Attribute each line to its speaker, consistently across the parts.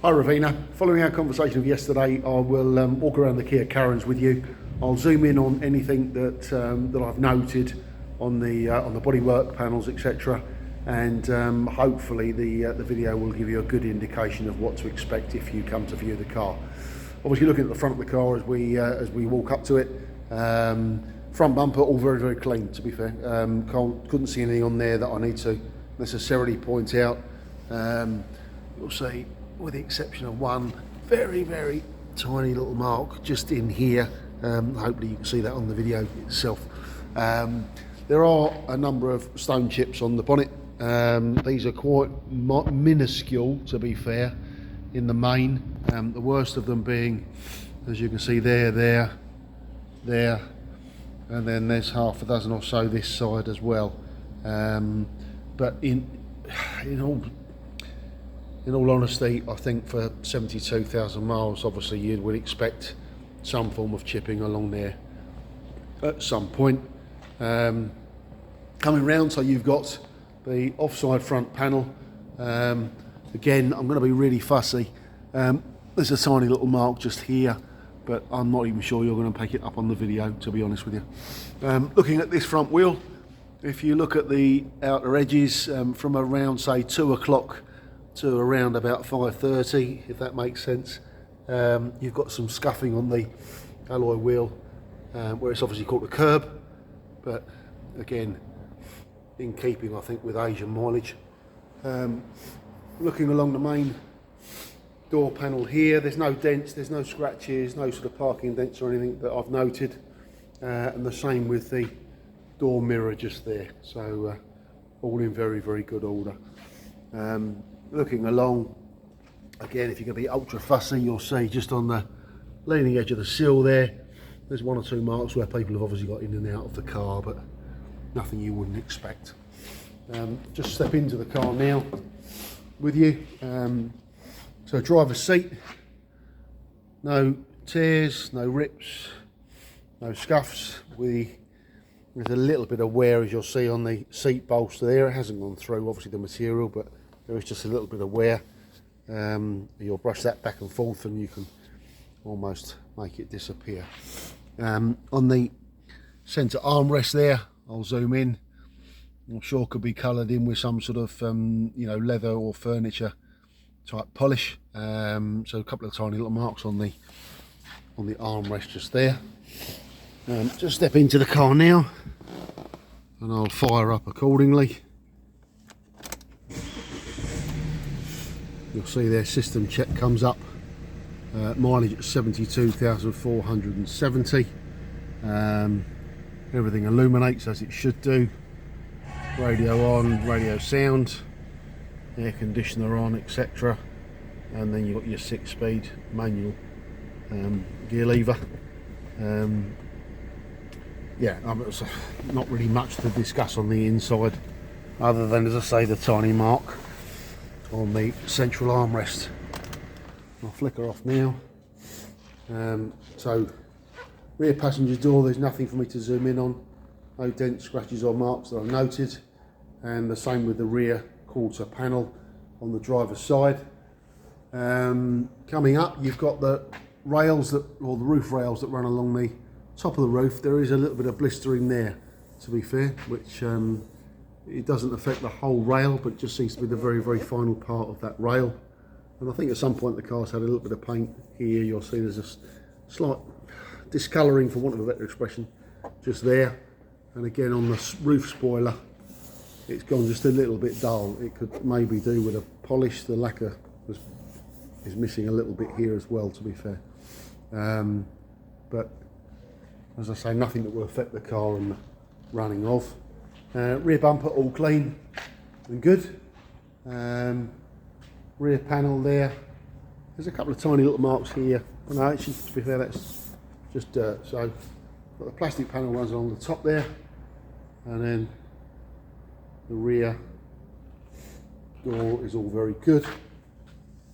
Speaker 1: Hi Ravina, following our conversation of yesterday, I will walk around the Kia Carens with you. I'll zoom in on anything that I've noted on the bodywork panels, etc. And hopefully the video will give you a good indication of what to expect if you come to view the car. Obviously, looking at the front of the car as we walk up to it, front bumper all very clean. To be fair, couldn't see anything on there that I need to necessarily point out. You'll see, with the exception of one very tiny little mark just in here. Hopefully you can see that on the video itself. There are a number of stone chips on the bonnet. These are quite minuscule, to be fair, in the main. The worst of them being, as you can see, there, and then there's half a dozen or so this side as well. But in all honesty, I think for 72,000 miles, obviously you would expect some form of chipping along there at some point. Coming round, so you've got the offside front panel. Again, I'm going to be really fussy. There's a tiny little mark just here, but I'm not even sure you're going to pick it up on the video, to be honest with you. Looking at this front wheel, if you look at the outer edges, from around say 2 o'clock to around about 5:30, if that makes sense, you've got some scuffing on the alloy wheel, where it's obviously caught the curb, but again, in keeping, I think, with Asian mileage. Looking along the main door panel here, there's no dents, there's no scratches, no sort of parking dents or anything that I've noted, and the same with the door mirror just there, so all in very good order. Looking along, again, if you're going to be ultra fussy, you'll see just on the leading edge of the sill there's 1 or 2 marks where people have obviously got in and out of the car, but nothing you wouldn't expect. Just step into the car now with you. So driver's seat, no tears, no rips, no scuffs. There's a little bit of wear, as you'll see, on the seat bolster there. It hasn't gone through, obviously, the material, but there is just a little bit of wear. You'll brush that back and forth and you can almost make it disappear. On the centre armrest there, I'll zoom in. I'm sure could be coloured in with some sort of leather or furniture type polish. So a couple of tiny little marks on the armrest just there. Just step into the car now and I'll fire up accordingly. You'll see their system check comes up. Mileage at 72,470. Everything illuminates as it should do. Radio on, radio sound, air conditioner on, etc. And then you've got your 6-speed manual gear lever. Yeah, not really much to discuss on the inside, other than, as I say, the tiny mark on the central armrest. I'll flicker off now. So rear passenger door, there's nothing for me to zoom in on. No dents, scratches or marks that I've noted. And the same with the rear quarter panel on the driver's side. Coming up, you've got the rails or the roof rails that run along the top of the roof. There is a little bit of blistering there, to be fair, which it doesn't affect the whole rail, but it just seems to be the very final part of that rail. And I think at some point the car's had a little bit of paint here. You'll see there's a slight discolouring, for want of a better expression, just there. And again, on the roof spoiler, it's gone just a little bit dull. It could maybe do with a polish. The lacquer is missing a little bit here as well, to be fair. But as I say, nothing that will affect the car and the running of. Rear bumper all clean and good. Rear panel there. There's a couple of tiny little marks here. Well, no, actually, to be fair, that's just dirt. So, got the plastic panel runs along the top there, and then the rear door is all very good.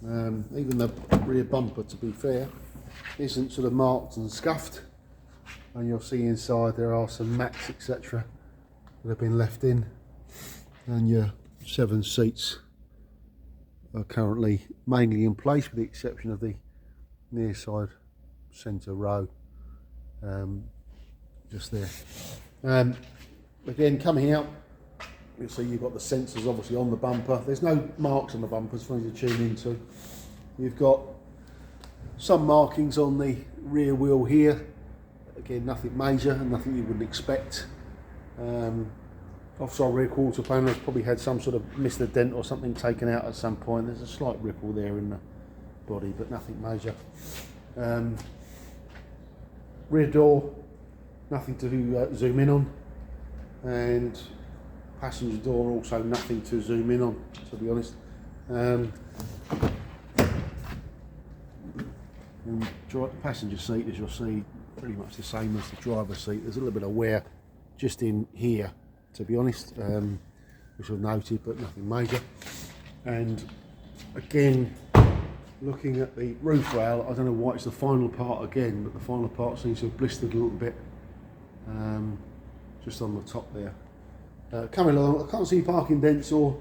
Speaker 1: Even the rear bumper, to be fair, isn't sort of marked and scuffed. And you'll see inside there are some mats, etc., that have been left in, and your 7 seats are currently mainly in place, with the exception of the near side centre row, just there. Again, coming out, you'll see you've got the sensors obviously on the bumper. There's no marks on the bumpers for you to tune into. You've got some markings on the rear wheel here. Again, nothing major and nothing you wouldn't expect. Offside rear quarter panel has probably had some sort of missed a dent or something taken out at some point. There's a slight ripple there in the body, but nothing major. Rear door, nothing to zoom in on, and passenger door also nothing to zoom in on, to be honest. And passenger seat, as you'll see, pretty much the same as the driver's seat. There's a little bit of wear just in here, to be honest, which I've noted, but nothing major. And again, looking at the roof rail, I don't know why it's the final part again, but the final part seems to have blistered a little bit, just on the top there. Coming along, I can't see parking dents or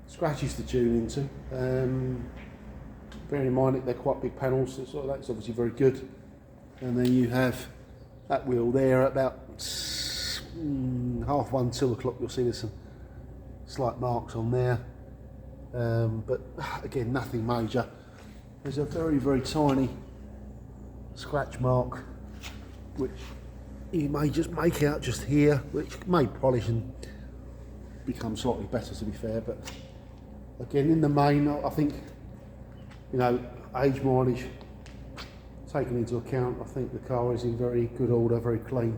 Speaker 1: scratches to tune into. Bearing in mind that they're quite big panels, so that's obviously very good. And then you have that wheel there at about 1:30, 2 o'clock. You'll see there's some slight marks on there, but again, nothing major. There's a very, very tiny scratch mark, which you may just make out just here, which may polish and become slightly better, to be fair. But again, in the main, I think, you know, age, mileage taken into account, I think the car is in very good order, very clean,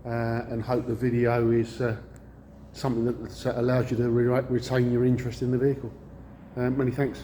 Speaker 1: and hope the video is something that allows you to retain your interest in the vehicle. Many thanks.